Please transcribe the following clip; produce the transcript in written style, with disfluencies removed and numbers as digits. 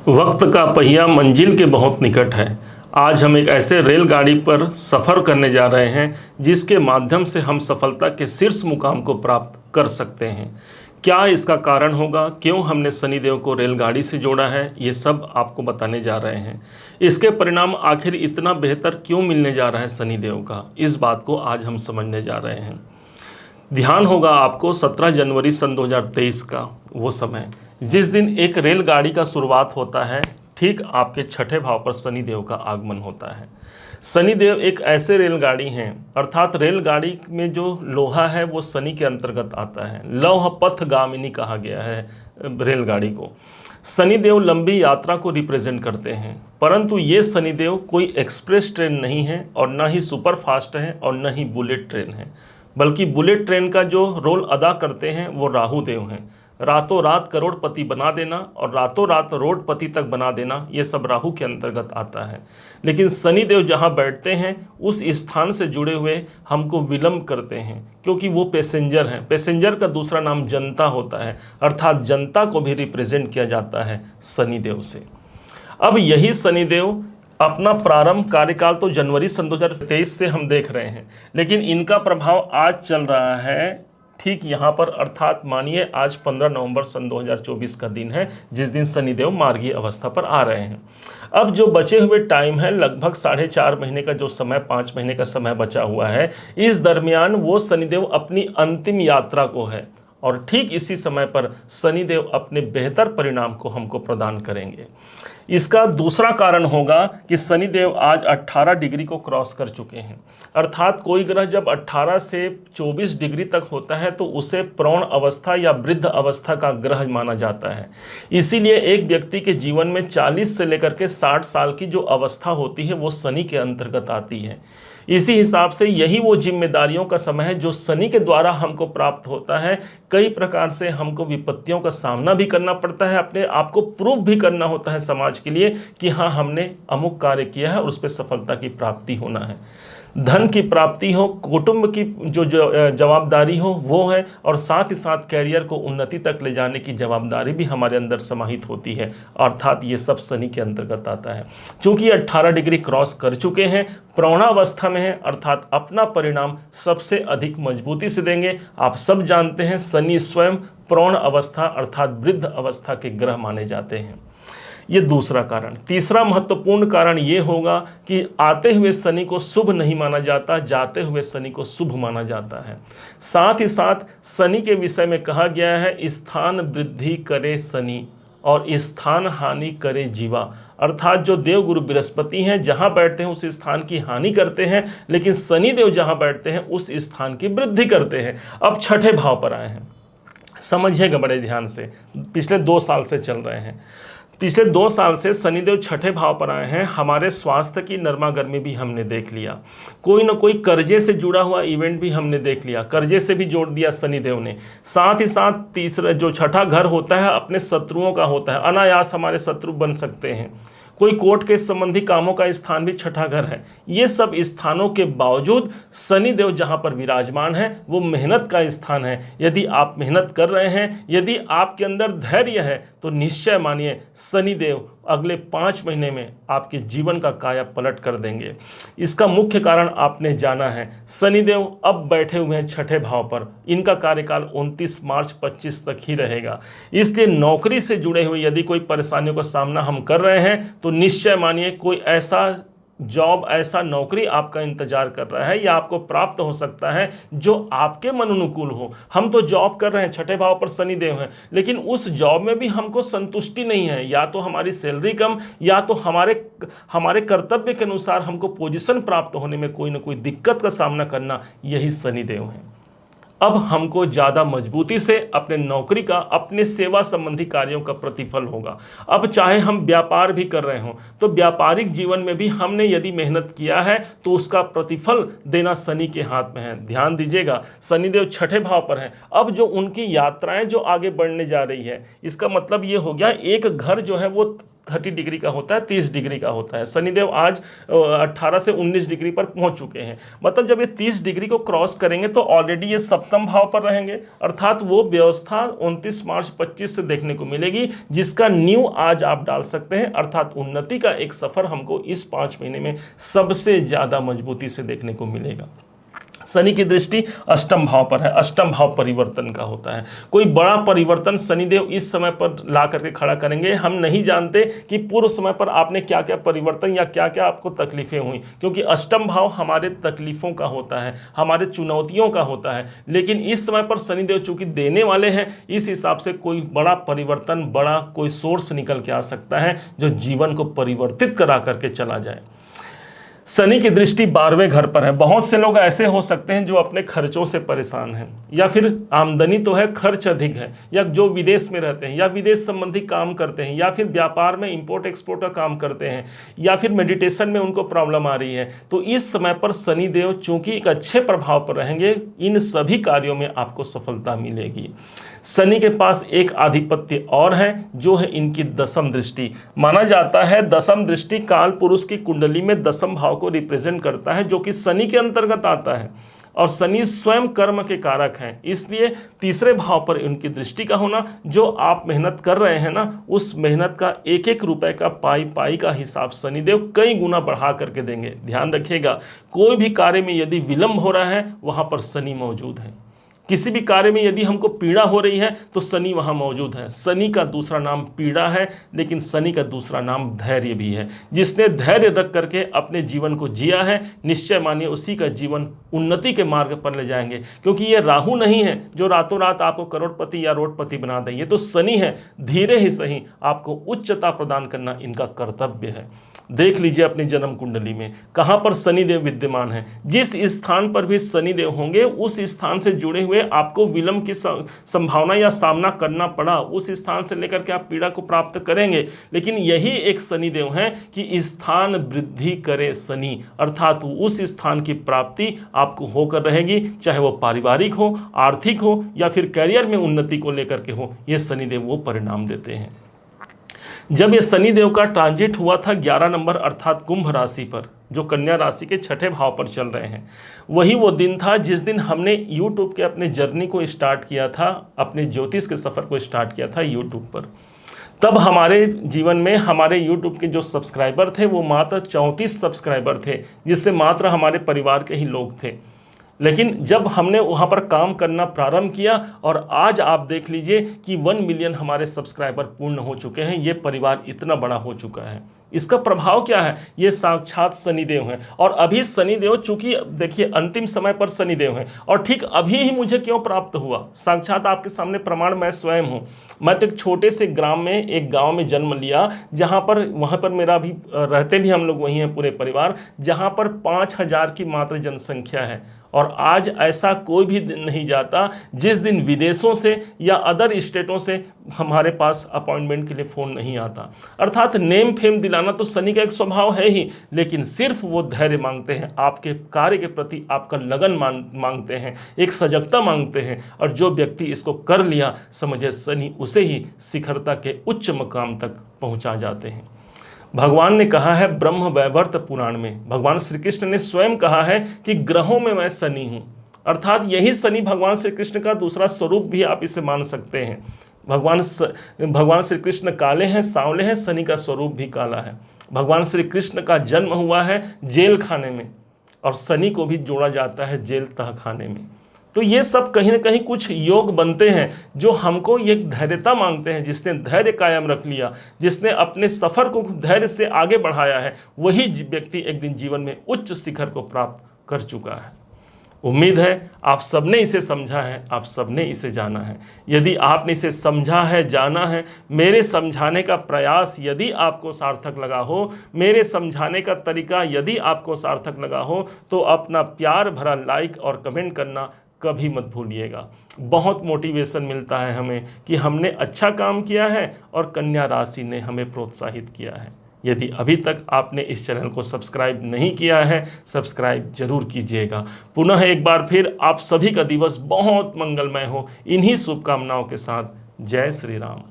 वक्त का पहिया मंजिल के बहुत निकट है। आज हम एक ऐसे रेलगाड़ी पर सफ़र करने जा रहे हैं जिसके माध्यम से हम सफलता के शीर्ष मुकाम को प्राप्त कर सकते हैं। क्या इसका कारण होगा, क्यों हमने शनिदेव को रेलगाड़ी से जोड़ा है, ये सब आपको बताने जा रहे हैं। इसके परिणाम आखिर इतना बेहतर क्यों मिलने जा रहा है शनिदेव का, इस बात को आज हम समझने जा रहे हैं। ध्यान होगा आपको 17 जनवरी सन 2023 का वो समय जिस दिन एक रेलगाड़ी का शुरुआत होता है। ठीक आपके छठे भाव पर शनिदेव का आगमन होता है। शनिदेव एक ऐसे रेलगाड़ी हैं, अर्थात रेलगाड़ी में जो लोहा है वो शनि के अंतर्गत आता है। लौह पथ गामिनी कहा गया है रेलगाड़ी को। शनिदेव लंबी यात्रा को रिप्रेजेंट करते हैं, परंतु ये शनिदेव कोई एक्सप्रेस ट्रेन नहीं है और न ही सुपर फास्ट है और न ही बुलेट ट्रेन है, बल्कि बुलेट ट्रेन का जो रोल अदा करते हैं वो राहु देव हैं। रातों रात करोड़पति बना देना और रातों रात रोडपति तक बना देना, ये सब राहु के अंतर्गत आता है। लेकिन शनिदेव जहाँ बैठते हैं उस स्थान से जुड़े हुए हमको विलंब करते हैं, क्योंकि वो पैसेंजर हैं। पैसेंजर का दूसरा नाम जनता होता है, अर्थात जनता को भी रिप्रेजेंट किया जाता है शनिदेव से। अब यही शनिदेव अपना प्रारंभ कार्यकाल तो जनवरी सन 2023 से हम देख रहे हैं, लेकिन इनका प्रभाव आज चल रहा है ठीक यहाँ पर, अर्थात मानिए आज 15 नवंबर सन 2024 का दिन है जिस दिन शनिदेव मार्गीय अवस्था पर आ रहे हैं। अब जो बचे हुए टाइम है, लगभग 4.5 महीने का जो समय, 5 महीने का समय बचा हुआ है, इस दरमियान वो शनिदेव अपनी अंतिम यात्रा को है और ठीक इसी समय पर शनिदेव अपने बेहतर परिणाम को हमको प्रदान करेंगे। इसका दूसरा कारण होगा कि शनिदेव आज 18 डिग्री को क्रॉस कर चुके हैं, अर्थात कोई ग्रह जब 18 से 24 डिग्री तक होता है तो उसे प्रौढ़ अवस्था या वृद्ध अवस्था का ग्रह माना जाता है। इसीलिए एक व्यक्ति के जीवन में 40 से लेकर के 60 साल की जो अवस्था होती है वो शनि के अंतर्गत आती है। इसी हिसाब से यही वो जिम्मेदारियों का समय है जो शनि के द्वारा हमको प्राप्त होता है। कई प्रकार से हमको विपत्तियों का सामना भी करना पड़ता है, अपने आप को प्रूव भी करना होता है समाज के लिए कि हाँ, हमने अमुक कार्य किया है और उस पर सफलता की प्राप्ति होना है। धन की प्राप्ति हो, कुटुंब की जो जवाबदारी हो वो है, और साथ ही साथ कैरियर को उन्नति तक ले जाने की जवाबदारी भी हमारे अंदर समाहित होती है, अर्थात ये सब शनि के अंतर्गत आता है। चूंकि 18 डिग्री क्रॉस कर चुके हैं, प्रौढ़ावस्था में है, अर्थात अपना परिणाम सबसे अधिक मजबूती से देंगे। आप सब जानते हैं शनि स्वयं प्रौढ़ अवस्था अर्थात वृद्ध अवस्था के ग्रह माने जाते हैं। ये दूसरा कारण। तीसरा महत्वपूर्ण कारण ये होगा कि आते हुए शनि को शुभ नहीं माना जाता, जाते हुए शनि को शुभ माना जाता है। साथ ही साथ शनि के विषय में कहा गया है, स्थान वृद्धि करे शनि और स्थान हानि करे जीवा, अर्थात जो देवगुरु बृहस्पति हैं जहाँ बैठते हैं उस स्थान की हानि करते हैं, लेकिन शनिदेव जहाँ बैठते हैं उस स्थान की वृद्धि करते हैं। अब छठे भाव पर आए हैं, समझिएगा बड़े ध्यान से। पिछले 2 साल से चल रहे हैं, पिछले 2 साल से शनिदेव छठे भाव पर आए हैं। हमारे स्वास्थ्य की नरमा गर्मी भी हमने देख लिया, कोई ना कोई कर्जे से जुड़ा हुआ इवेंट भी हमने देख लिया, कर्जे से भी जोड़ दिया शनिदेव ने। साथ ही साथ तीसरा जो छठा घर होता है अपने शत्रुओं का होता है, अनायास हमारे शत्रु बन सकते हैं। कोई कोर्ट के संबंधी कामों का स्थान भी छठा घर है। ये सब स्थानों के बावजूद शनिदेव जहाँ पर विराजमान है वो मेहनत का स्थान है। यदि आप मेहनत कर रहे हैं, यदि आपके अंदर धैर्य है, तो निश्चय मानिए शनिदेव अगले 5 महीने में आपके जीवन का काया पलट कर देंगे। इसका मुख्य कारण आपने जाना है, शनिदेव अब बैठे हुए हैं छठे भाव पर। इनका कार्यकाल 29 मार्च 25 तक ही रहेगा। इसलिए नौकरी से जुड़े हुए यदि कोई परेशानियों का सामना हम कर रहे हैं तो निश्चय मानिए कोई ऐसा जॉब, ऐसा नौकरी आपका इंतजार कर रहा है या आपको प्राप्त हो सकता है जो आपके मन अनुकूल हो। हम तो जॉब कर रहे हैं, छठे भाव पर शनिदेव हैं, लेकिन उस जॉब में भी हमको संतुष्टि नहीं है, या तो हमारी सैलरी कम, या तो हमारे कर्तव्य के अनुसार हमको पोजीशन प्राप्त होने में कोई ना कोई दिक्कत का सामना करना, यही शनिदेव हैं। अब हमको ज़्यादा मजबूती से अपने नौकरी का, अपने सेवा संबंधी कार्यों का प्रतिफल होगा। अब चाहे हम व्यापार भी कर रहे हों तो व्यापारिक जीवन में भी हमने यदि मेहनत किया है तो उसका प्रतिफल देना शनि के हाथ में है। ध्यान दीजिएगा, शनिदेव छठे भाव पर हैं। अब जो उनकी यात्राएं जो आगे बढ़ने जा रही है, इसका मतलब ये हो गया एक घर जो है वो 30 डिग्री का होता है, 30 डिग्री का होता है। शनिदेव आज 18 से 19 डिग्री पर पहुंच चुके हैं। मतलब जब ये 30 डिग्री को क्रॉस करेंगे तो ऑलरेडी ये सप्तम भाव पर रहेंगे, अर्थात वो व्यवस्था 29 मार्च 25 से देखने को मिलेगी, जिसका नींव आज आप डाल सकते हैं। अर्थात उन्नति का एक सफर हमको इस 5 महीने में सबसे ज्यादा मजबूती से देखने को मिलेगा। शनि की दृष्टि अष्टम भाव पर है, अष्टम भाव परिवर्तन का होता है। कोई बड़ा परिवर्तन शनिदेव इस समय पर ला करके खड़ा करेंगे। हम नहीं जानते कि पूर्व समय पर आपने क्या क्या परिवर्तन या क्या क्या आपको तकलीफें हुई, क्योंकि अष्टम भाव हमारे तकलीफों का होता है, हमारे चुनौतियों का होता है। लेकिन इस समय पर शनिदेव चूंकि देने वाले हैं, इस हिसाब से कोई बड़ा परिवर्तन, बड़ा कोई सोर्स निकल के आ सकता है जो जीवन को परिवर्तित करा करके चला जाए। शनि की दृष्टि 12वें घर पर है। बहुत से लोग ऐसे हो सकते हैं जो अपने खर्चों से परेशान हैं, या फिर आमदनी तो है, खर्च अधिक है, या जो विदेश में रहते हैं या विदेश संबंधी काम करते हैं, या फिर व्यापार में इंपोर्ट एक्सपोर्ट का काम करते हैं, या फिर मेडिटेशन में उनको प्रॉब्लम आ रही है। तो इस समय पर शनिदेव चूंकि एक अच्छे प्रभाव पर रहेंगे, इन सभी कार्यों में आपको सफलता मिलेगी। शनि के पास एक आधिपत्य और है, जो है इनकी दसम दृष्टि। माना जाता है दसम दृष्टि काल पुरुष की कुंडली में दसम भाव को रिप्रेजेंट करता है, जो कि शनि के अंतर्गत आता है, और शनि स्वयं कर्म के कारक हैं। इसलिए तीसरे भाव पर उनकी दृष्टि का होना, जो आप मेहनत कर रहे हैं ना, उस मेहनत का एक एक रुपए का पाई पाई का हिसाब शनिदेव कई गुना बढ़ा करके देंगे। ध्यान रखिएगा, कोई भी कार्य में यदि विलंब हो रहा है, वहां पर शनि मौजूद है। किसी भी कार्य में यदि हमको पीड़ा हो रही है तो शनि वहां मौजूद है। शनि का दूसरा नाम पीड़ा है, लेकिन शनि का दूसरा नाम धैर्य भी है। जिसने धैर्य रख करके अपने जीवन को जिया है, निश्चय मानिए उसी का जीवन उन्नति के मार्ग पर ले जाएंगे। क्योंकि ये राहु नहीं है जो रातों रात आपको करोड़पति या रोडपति बना दे, ये तो शनि है। धीरे ही सही आपको उच्चता प्रदान करना इनका कर्तव्य है। देख लीजिए अपनी जन्म कुंडली में कहां पर शनिदेव विद्यमान है। जिस स्थान पर भी शनिदेव होंगे, उस स्थान से जुड़े हुए आपको विलंब की संभावना या सामना करना पड़ा, उस स्थान से लेकर के आप पीड़ा को प्राप्त करेंगे। लेकिन यही एक शनिदेव हैं कि स्थान वृद्धि करे शनि, अर्थात उस स्थान की प्राप्ति आपको होकर रहेगी, चाहे वो पारिवारिक हो, आर्थिक हो, या फिर करियर में उन्नति को लेकर के हो। ये शनिदेव वो परिणाम देते हैं। जब ये शनिदेव का ट्रांजिट हुआ था 11 नंबर अर्थात कुंभ राशि पर, जो कन्या राशि के छठे भाव पर चल रहे हैं, वही वो दिन था जिस दिन हमने यूट्यूब के अपने जर्नी को स्टार्ट किया था, अपने ज्योतिष के सफ़र को स्टार्ट किया था यूट्यूब पर। तब हमारे जीवन में हमारे यूट्यूब के जो सब्सक्राइबर थे वो मात्र 34 सब्सक्राइबर थे, जिससे मात्र हमारे परिवार के ही लोग थे। लेकिन जब हमने वहाँ पर काम करना प्रारंभ किया और आज आप देख लीजिए कि 1 मिलियन हमारे सब्सक्राइबर पूर्ण हो चुके हैं, ये परिवार इतना बड़ा हो चुका है। इसका प्रभाव क्या है? ये साक्षात शनिदेव हैं। और अभी शनिदेव, चूंकि देखिए अंतिम समय पर शनिदेव हैं, और ठीक अभी ही मुझे क्यों प्राप्त हुआ, साक्षात आपके सामने प्रमाण मैं स्वयं हूँ। मैं तो एक छोटे से ग्राम में, एक गांव में जन्म लिया, जहां पर वहां पर मेरा भी रहते भी हम लोग वहीं हैं पूरे परिवार, जहां पर 5000 की मात्र जनसंख्या है। और आज ऐसा कोई भी दिन नहीं जाता जिस दिन विदेशों से या अदर स्टेटों से हमारे पास अपॉइंटमेंट के लिए फ़ोन नहीं आता। अर्थात नेम फेम दिलाना तो शनि का एक स्वभाव है ही, लेकिन सिर्फ वो धैर्य मांगते हैं, आपके कार्य के प्रति आपका लगन मांगते हैं, एक सजगता मांगते हैं। और जो व्यक्ति इसको कर लिया, समझे शनि उसे ही शिखरता के उच्च मकाम तक पहुंचा जाते हैं। भगवान ने कहा है ब्रह्म वैवर्त पुराण में, भगवान श्री कृष्ण ने स्वयं कहा है कि ग्रहों में मैं शनि हूं। अर्थात यही शनि भगवान श्री कृष्ण का दूसरा स्वरूप भी आप इसे मान सकते हैं। भगवान श्री कृष्ण काले हैं, सांवले हैं, शनि का स्वरूप भी काला है। भगवान श्री कृष्ण का जन्म हुआ है जेल खाने में, और शनि को भी जोड़ा जाता है जेल तह खाने में। तो ये सब कहीं ना कहीं कुछ योग बनते हैं जो हमको ये धैर्यता मांगते हैं। जिसने धैर्य कायम रख लिया, जिसने अपने सफ़र को धैर्य से आगे बढ़ाया है, वही व्यक्ति एक दिन जीवन में उच्च शिखर को प्राप्त कर चुका है। उम्मीद है आप सबने इसे समझा है, आप सबने इसे जाना है। यदि आपने इसे समझा है, जाना है, मेरे समझाने का प्रयास यदि आपको सार्थक लगा हो, मेरे समझाने का तरीका यदि आपको सार्थक लगा हो, तो अपना प्यार भरा लाइक और कमेंट करना कभी मत भूलिएगा। बहुत मोटिवेशन मिलता है हमें कि हमने अच्छा काम किया है और कन्या राशि ने हमें प्रोत्साहित किया है। यदि अभी तक आपने इस चैनल को सब्सक्राइब नहीं किया है, सब्सक्राइब जरूर कीजिएगा। पुनः एक बार फिर आप सभी का दिवस बहुत मंगलमय हो, इन्हीं शुभकामनाओं के साथ जय श्री राम।